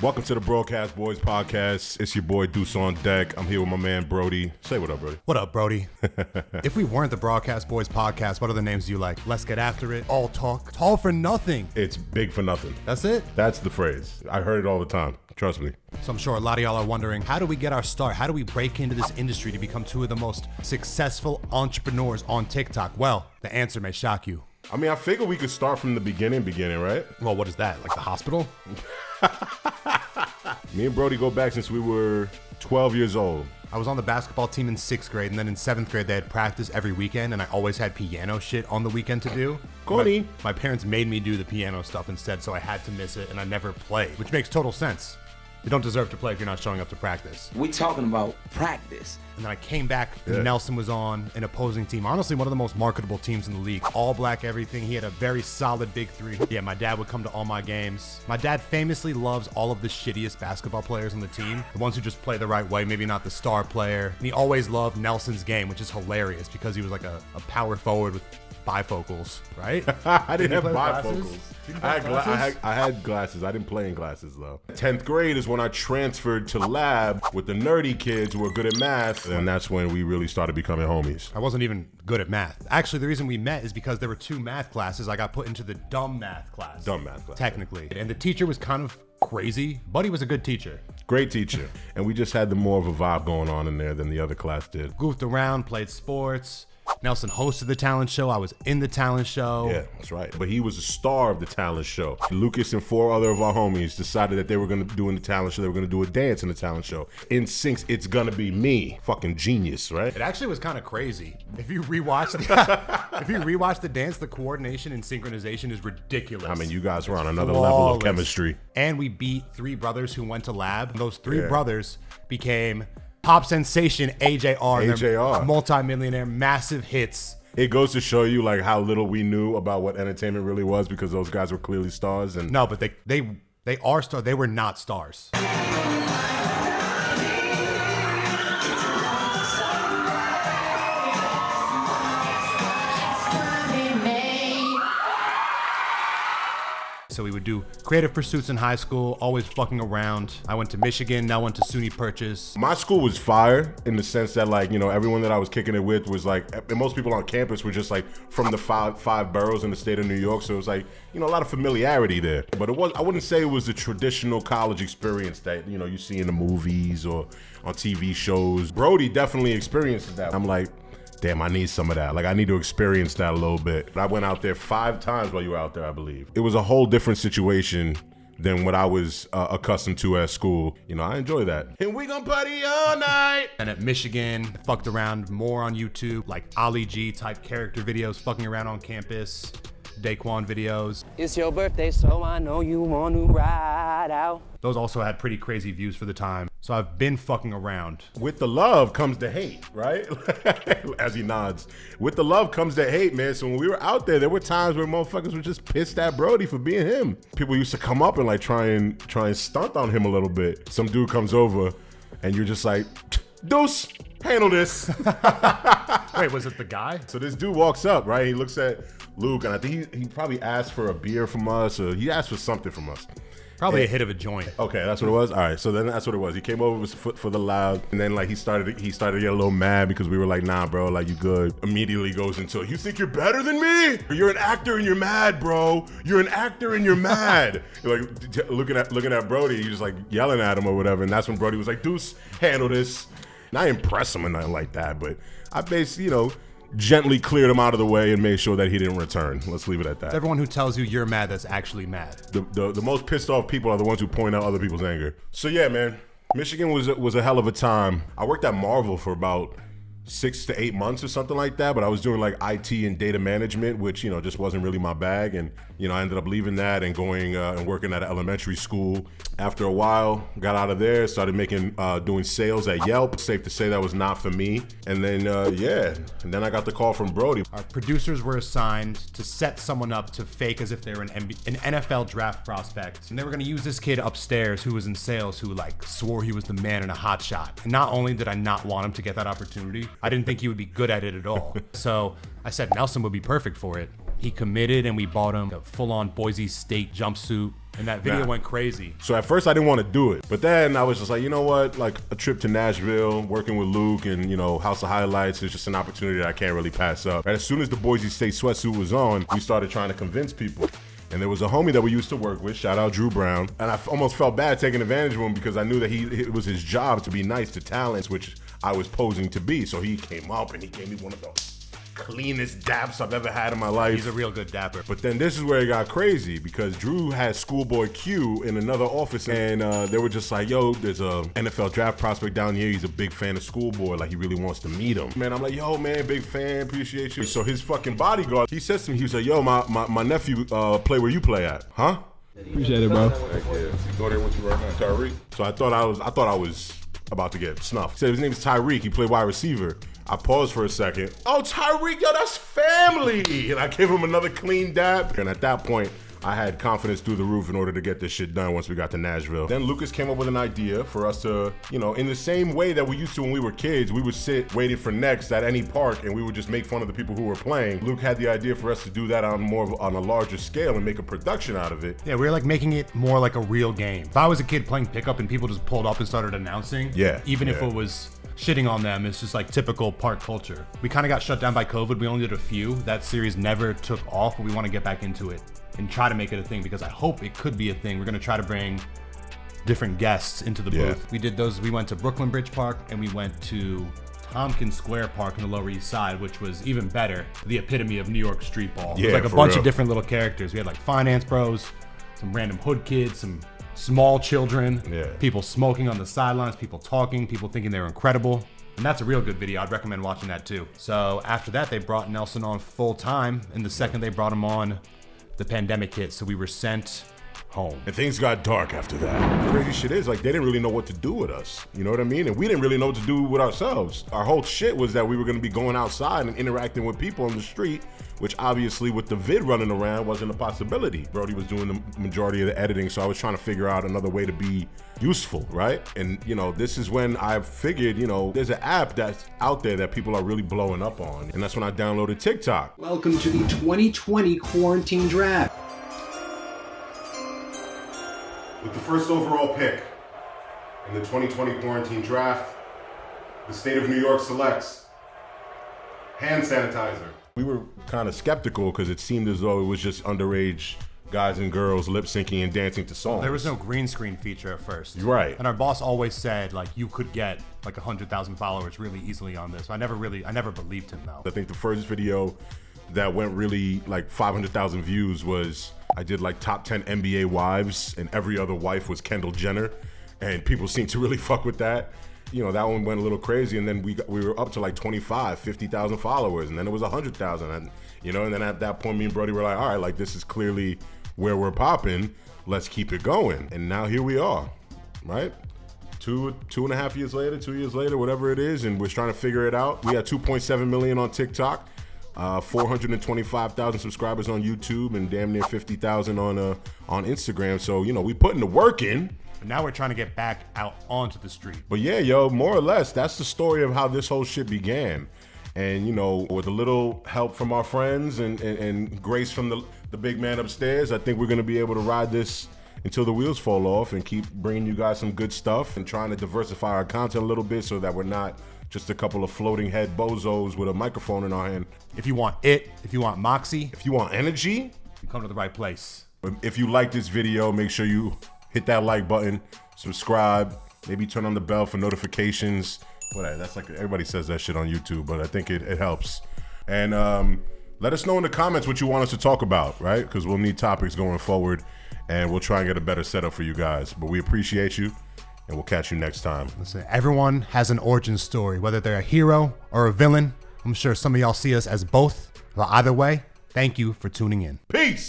Welcome to the Broadcast Boys podcast. It's your boy Deuce on deck. I'm here with my man Brody. Say what up, Brody. What up, Brody? If we weren't the Broadcast Boys podcast, what other names do you like? Let's Get After It, All Talk, Tall for Nothing. It's big for nothing. That's it? That's the phrase. I heard it all the time. Trust me. So I'm sure a lot of y'all are wondering, how do we get our start? How do we break into this industry to become two of the most successful entrepreneurs on TikTok? Well, the answer may shock you. I mean, I figure we could start from the beginning, right? Well, what is that? Like the hospital? Me and Brody go back since we were 12 years old. I was on the basketball team in 6th grade, and then in 7th grade, they had practice every weekend, and I always had piano shit on the weekend to do. Corny. My parents made me do the piano stuff instead, so I had to miss it, and I never played, which makes total sense. You don't deserve to play if you're not showing up to practice. We talking about practice. And then I came back, and Nelson was on an opposing team. Honestly, one of the most marketable teams in the league. All black everything. He had a very solid big three. Yeah, my dad would come to all my games. My dad famously loves all of the shittiest basketball players on the team. The ones who just play the right way, maybe not the star player. And he always loved Nelson's game, which is hilarious because he was like a power forward with bifocals, right? I didn't have glasses? bifocals. You didn't I have had, glasses? I had glasses. I didn't play in glasses, though. 10th grade is when I transferred to lab with the nerdy kids who were good at math, and that's when we really started becoming homies. I wasn't even good at math. Actually, the reason we met is because there were 2 math classes. I got put into the dumb math class. Dumb math class. Technically. And the teacher was kind of crazy, but he was a good teacher. Great teacher. And we just had more of a vibe going on in there than the other class did. Goofed around, played sports. Nelson hosted the talent show. I was in the talent show. Yeah, that's right. But he was a star of the talent show. Lucas and 4 other of our homies decided that they were going to do in the talent show. They were going to do a dance in the talent show. In Sync's It's Gonna Be Me. Fucking genius, right? It actually was kind of crazy. If you rewatch the dance, the coordination and synchronization is ridiculous. I mean, you guys were on another level of Flawless. chemistry. And we beat 3 brothers who went to lab. Those 3 brothers became pop sensation AJR. They're AJR. multi-millionaire, massive hits. It goes to show you like how little we knew about what entertainment really was because those guys were clearly stars. And No, but they are stars. They were not stars. So we would do creative pursuits in high school, always fucking around. I went to Michigan, now went to SUNY Purchase. my school was fire in the sense that, like, you know, everyone that I was kicking it with was like, and most people on campus were just like from the five boroughs in the state of New York. So it was like, you know, a lot of familiarity there. But I wouldn't say it was the traditional college experience that, you know, you see in the movies or on TV shows. Brody definitely experiences that. I'm like, damn, I need some of that. Like, I need to experience that a little bit. I went out there 5 times while you were out there, I believe. It was a whole different situation than what I was accustomed to at school. You know, I enjoy that. And we gonna party all night. And at Michigan, fucked around more on YouTube, like Ali G type character videos, fucking around on campus, Daquan videos. It's your birthday, so I know you want to ride out. Those also had pretty crazy views for the time. So I've been fucking around. With the love comes the hate, right? As he nods. With the love comes the hate, man. So when we were out there were times where motherfuckers were just pissed at Brody for being him. People used to come up and like try and stunt on him a little bit. Some dude comes over and you're just like, Deuce, handle this. Wait, was it the guy? So this dude walks up, right? He looks at Luke, and I think he probably asked for a beer from us, or he asked for something from us. Probably a hit of a joint. Okay, that's what it was. All right, so then that's what it was. He came over for the loud, and then like he started to get a little mad because we were like, nah, bro, like you good. Immediately goes into, you think you're better than me? You're an actor and you're mad, bro. You're an actor and you're mad. Like looking at Brody, he's just like yelling at him or whatever, and that's when Brody was like, Deuce, handle this. And I impress him or nothing like that, but I basically, you know, gently cleared him out of the way and made sure that he didn't return. Let's leave it at that. It's everyone who tells you you're mad that's actually mad. The most pissed off people are the ones who point out other people's anger. So yeah, man, Michigan was a hell of a time. I worked at Marvel for about 6 to 8 months or something like that, but I was doing like IT and data management, which, you know, just wasn't really my bag. And, you know, I ended up leaving that and going and working at an elementary school. After a while, got out of there, started doing sales at Yelp. Safe to say that was not for me. And then, and then I got the call from Brody. Our producers were assigned to set someone up to fake as if they were an NFL draft prospect. And they were gonna use this kid upstairs who was in sales who like swore he was the man in a hot shot. And not only did I not want him to get that opportunity, I didn't think he would be good at it at all. So I said Nelson would be perfect for it. He committed and we bought him a full-on Boise State jumpsuit, And that video Nah. went crazy. So at first I didn't want to do it, but then I was just like, you know what? Like a trip to Nashville, working with Luke and, you know, House of Highlights is just an opportunity that I can't really pass up. And as soon as the Boise State sweatsuit was on, we started trying to convince people. And there was a homie that we used to work with, shout out Drew Brown. And I almost felt bad taking advantage of him because I knew that it was his job to be nice to talents, which I was posing to be. So he came up and he gave me one of the cleanest daps I've ever had in my life. He's a real good dapper. But then this is where it got crazy because Drew had Schoolboy Q in another office and they were just like, yo, there's a NFL draft prospect down here. He's a big fan of Schoolboy. Like, he really wants to meet him. Man, I'm like, yo, man, big fan, appreciate you. So his fucking bodyguard, he says to me, he was like, yo, my nephew play where you play at, huh? Appreciate it, bro. Go there with you right now, Tyreek. So I thought I was about to get snuffed. He said his name is Tyreek. He played wide receiver. I paused for a second. Oh, Tyreek, yo, that's family. And I gave him another clean dab. And at that point, I had confidence through the roof in order to get this shit done once we got to Nashville. Then Lucas came up with an idea for us to, you know, in the same way that we used to when we were kids, we would sit waiting for next at any park and we would just make fun of the people who were playing. Luke had the idea for us to do that on a larger scale and make a production out of it. Yeah, we were like making it more like a real game. If I was a kid playing pickup and people just pulled up and started announcing, even if it was shitting on them, it's just like typical park culture. We kind of got shut down by COVID. We only did a few. That series never took off, but we want to get back into it and try to make it a thing because I hope it could be a thing. We're going to try to bring different guests into the booth. We did those. We went to Brooklyn Bridge Park and we went to Tompkins Square Park in the Lower East Side, which was even better. The epitome of New York street ball. Yeah, like a for bunch real. of different little characters. We had like finance bros, some random hood kids, some small children, people smoking on the sidelines, people talking, people thinking they were incredible. And that's a real good video. I'd recommend watching that too. So after that, they brought Nelson on full time. And the second they brought him on, the pandemic hit. So we were sent home. And things got dark after that. The crazy shit is, like, they didn't really know what to do with us. You know what I mean? And we didn't really know what to do with ourselves. Our whole shit was that we were gonna be going outside and interacting with people on the street, which obviously with the vid running around wasn't a possibility. Brody was doing the majority of the editing, so I was trying to figure out another way to be useful, right? And, you know, this is when I figured, you know, there's an app that's out there that people are really blowing up on. And that's when I downloaded TikTok. Welcome to the 2020 Quarantine Draft. With the first overall pick in the 2020 Quarantine Draft, the state of New York selects hand sanitizer. We were kind of skeptical because it seemed as though it was just underage guys and girls lip syncing and dancing to songs. There was no green screen feature at first. Right. And our boss always said like you could get like 100,000 followers really easily on this. I never believed him though. I think the first video that went really like 500,000 views was I did like top 10 NBA wives and every other wife was Kendall Jenner. And people seemed to really fuck with that. You know, that one went a little crazy, and then we were up to like 25, 50,000 followers, and then it was 100,000, and you know, and then at that point, me and Brody were like, all right, like this is clearly where we're popping. Let's keep it going, and now here we are, right? Two and a half years later, 2 years later, whatever it is, and we're trying to figure it out. We got 2.7 million on TikTok, 425,000 subscribers on YouTube, and damn near 50,000 on Instagram. So you know, we putting the work in. But now we're trying to get back out onto the street. But yeah, yo, more or less, that's the story of how this whole shit began. And, you know, with a little help from our friends and grace from the big man upstairs, I think we're going to be able to ride this until the wheels fall off and keep bringing you guys some good stuff and trying to diversify our content a little bit so that we're not just a couple of floating head bozos with a microphone in our hand. If you want if you want moxie, if you want energy, you come to the right place. If you like this video, make sure you hit that like button, subscribe, maybe turn on the bell for notifications. Whatever, that's like, everybody says that shit on YouTube, but I think it helps. And let us know in the comments what you want us to talk about, right? Because we'll need topics going forward, and we'll try and get a better setup for you guys. But we appreciate you, and we'll catch you next time. Listen, everyone has an origin story, whether they're a hero or a villain. I'm sure some of y'all see us as both. But either way, thank you for tuning in. Peace!